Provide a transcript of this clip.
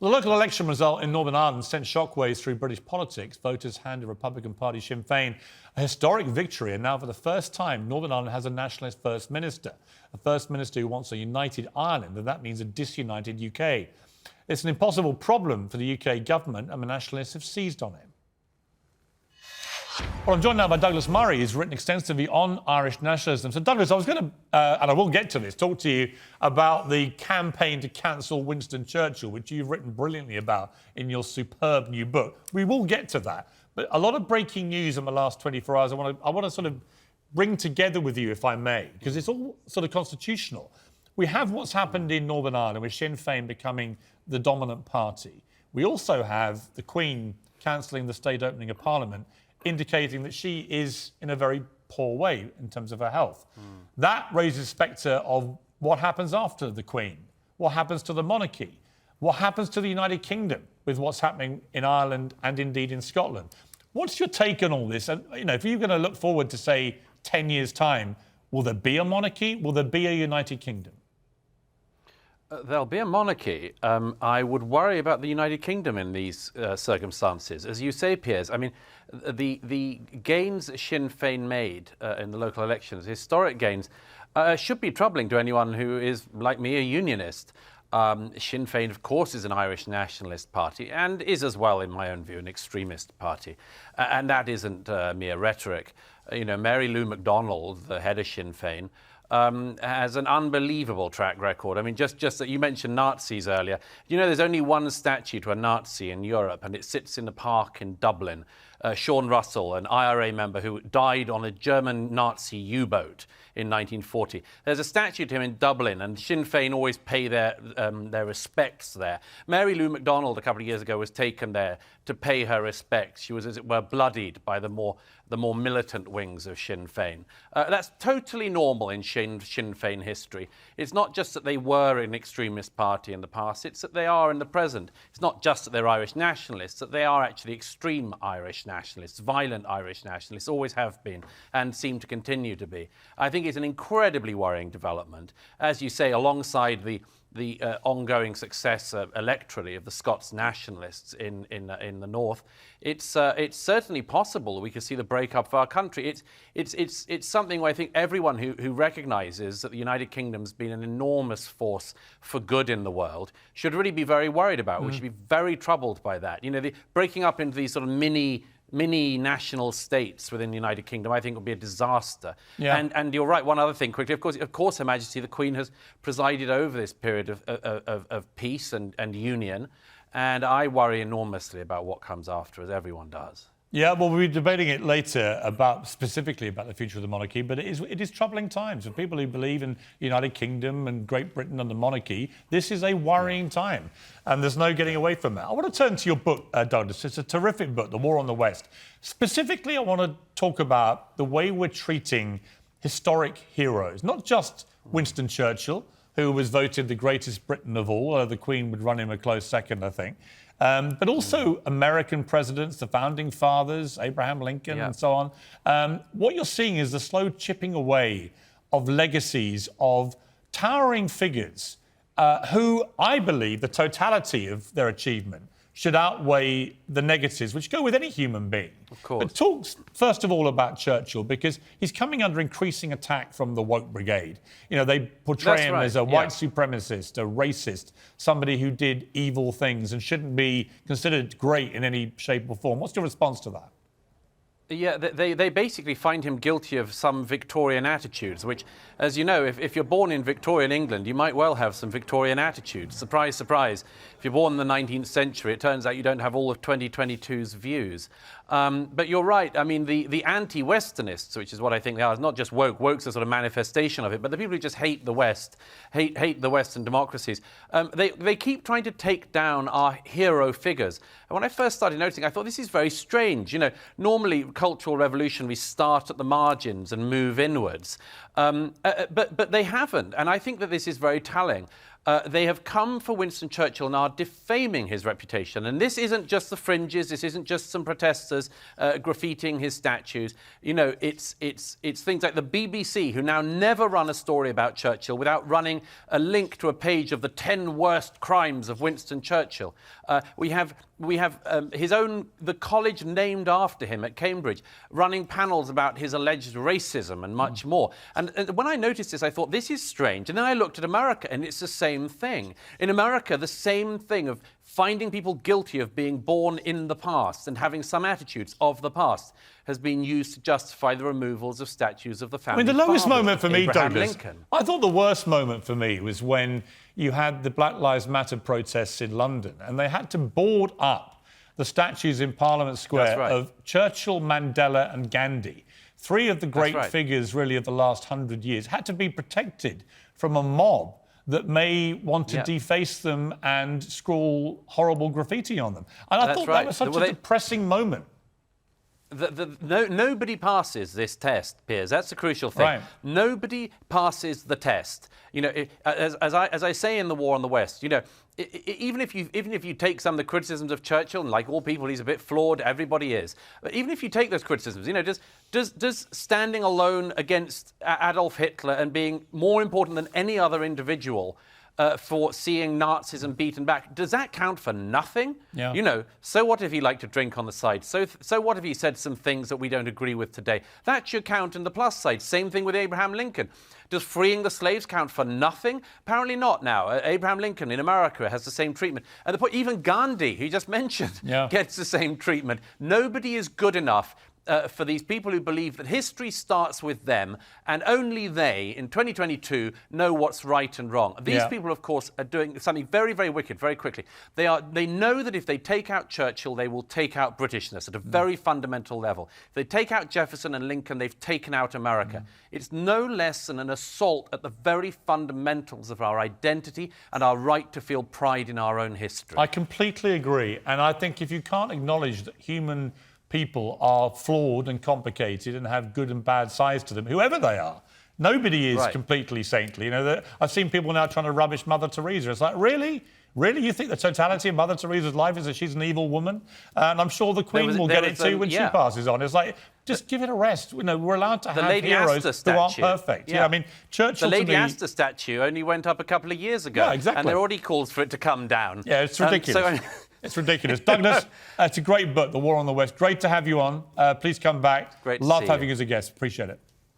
The local election result in Northern Ireland sent shockwaves through British politics. Voters handed Republican Party Sinn Féin a historic victory, and now for the first time, Northern Ireland has a nationalist First Minister. A First Minister who wants a united Ireland, and that means a disunited UK. It's an impossible problem for the UK government, and the nationalists have seized on it. Well, I'm joined now by Douglas Murray, who's written extensively on Irish nationalism. So, Douglas, I was going to, and I will get to this, talk to you about the campaign to cancel Winston Churchill, which you've written brilliantly about in your superb new book. We will get to that. But a lot of breaking news in the last 24 hours I want to sort of bring together with you, if I may, because it's all sort of constitutional. We have what's happened in Northern Ireland with Sinn Féin becoming the dominant party. We also have the Queen cancelling the state opening of Parliament, indicating that she is in a very poor way in terms of her health. That raises the spectre of what happens after the Queen, what happens to the monarchy, what happens to the United Kingdom with what's happening in Ireland and indeed in Scotland. What's your take on all this? And, you know, if you're going to look forward to, say, 10 years' time, will there be a monarchy? Will there be a United Kingdom? There'll be a monarchy. I would worry about the United Kingdom in these circumstances. As you say, Piers, I mean, the gains Sinn Féin made in the local elections, historic gains, should be troubling to anyone who is, like me, a unionist. Sinn Féin, of course, is an Irish nationalist party and is, as well, in my own view, an extremist party. And that isn't mere rhetoric. You know, Mary Lou MacDonald, the head of Sinn Féin, has an unbelievable track record. I mean, just that you mentioned Nazis earlier. You know, there's only one statue to a Nazi in Europe, and it sits in the park in Dublin. Sean Russell, an IRA member who died on a German Nazi U-boat in 1940. There's a statue to him in Dublin, and Sinn Féin always pay their respects there. Mary Lou MacDonald, a couple of years ago, was taken there to pay her respects. She was, as it were, bloodied by the more militant wings of Sinn Féin. That's totally normal in Sinn Féin history. It's not just that they were an extremist party in the past, it's that they are in the present. It's not just that they're Irish nationalists, that they are actually extreme Irish nationalists, violent Irish nationalists, always have been and seem to continue to be. I think it's an incredibly worrying development. As you say, alongside the ongoing success electorally of the Scots nationalists in the north, it's certainly possible that we could see the breakup of our country. It's something where I think everyone who recognises that the United Kingdom's been an enormous force for good in the world should really be very worried about. We should be very troubled by that. You know, the breaking up into these sort of mini national states within the United Kingdom, I think, would be a disaster. Yeah. And you're right, one other thing quickly. Of course, Her Majesty the Queen has presided over this period of peace and union, and I worry enormously about what comes after, as everyone does. Yeah, well, we'll be debating it later specifically about the future of the monarchy, but it is troubling times for people who believe in the United Kingdom and Great Britain and the monarchy. This is a worrying time, and there's no getting away from that. I want to turn to your book, Douglas. It's a terrific book, The War on the West. Specifically, I want to talk about the way we're treating historic heroes, not just Winston Churchill, who was voted the greatest Briton of all, although the Queen would run him a close second, I think. But also American presidents, the founding fathers, Abraham Lincoln, and so on. What you're seeing is the slow chipping away of legacies of towering figures who, I believe, the totality of their achievement should outweigh the negatives, which go with any human being. Of course. But talk, first of all, about Churchill, because he's coming under increasing attack from the woke brigade. You know, they portray him as a white supremacist, a racist, somebody who did evil things and shouldn't be considered great in any shape or form. What's your response to that? Yeah, they basically find him guilty of some Victorian attitudes, which, as you know, if you're born in Victorian England, you might well have some Victorian attitudes. Surprise, surprise. If you're born in the 19th century, it turns out you don't have all of 2022's views. But you're right. I mean, the anti-westernists, which is what I think they are, is not just woke. Woke's a sort of manifestation of it, but the people who just hate the West, hate the Western democracies, they keep trying to take down our hero figures. And when I first started noticing, I thought, this is very strange. You know, normally, cultural revolution, we start at the margins and move inwards. But they haven't. And I think that this is very telling. They have come for Winston Churchill and are defaming his reputation. And this isn't just the fringes. This isn't just some protesters graffitiing his statues. You know, it's things like the BBC, who now never run a story about Churchill without running a link to a page of the 10 worst crimes of Winston Churchill. We have the college named after him at Cambridge, running panels about his alleged racism and much more. And when I noticed this, I thought, this is strange. And then I looked at America, and it's the same thing. In America, the same thing of finding people guilty of being born in the past and having some attitudes of the past has been used to justify the removals of statues of the family. I mean, the lowest fathers, moment for me, Abraham Douglas, Lincoln. I thought the worst moment for me was when you had the Black Lives Matter protests in London, and they had to board up the statues in Parliament Square of Churchill, Mandela and Gandhi. Three of the great figures, really, of the last 100 years, had to be protected from a mob that may want to deface them and scrawl horrible graffiti on them. And I thought that was such a depressing moment. Nobody passes this test, Piers. That's the crucial thing. Right. Nobody passes the test. You know, as I say in The War on the West, you know, even if you take some of the criticisms of Churchill, and like all people, he's a bit flawed. Everybody is. But even if you take those criticisms, you know, does standing alone against Adolf Hitler and being more important than any other individual for seeing Nazism beaten back, does that count for nothing? Yeah. You know, so what if he liked to drink on the side? So what if he said some things that we don't agree with today? That should count in the plus side. Same thing with Abraham Lincoln. Does freeing the slaves count for nothing? Apparently not now. Abraham Lincoln in America has the same treatment. And the point, even Gandhi, who you just mentioned, gets the same treatment. Nobody is good enough for these people who believe that history starts with them, and only they, in 2022, know what's right and wrong. These people, of course, are doing something very, very wicked, very quickly. They know that if they take out Churchill, they will take out Britishness at a very fundamental level. If they take out Jefferson and Lincoln, they've taken out America. It's no less than an assault at the very fundamentals of our identity and our right to feel pride in our own history. I completely agree. And I think if you can't acknowledge that human people are flawed and complicated and have good and bad sides to them, whoever they are. Nobody is completely saintly. You know, I've seen people now trying to rubbish Mother Teresa. It's like, really? Really? You think the totality of Mother Teresa's life is that she's an evil woman? And I'm sure the Queen will get it too when she passes on. It's like, just give it a rest. You know, we're allowed to have heroes who aren't perfect. Yeah. You know, I mean, Churchill. The Lady Astor statue only went up a couple of years ago. Yeah, exactly. And there are already calls for it to come down. Yeah, it's ridiculous. It's ridiculous. Douglas, it's a great book, The War on the West. Great to have you on. Please come back. Great to Love see having you you as a guest. Appreciate it.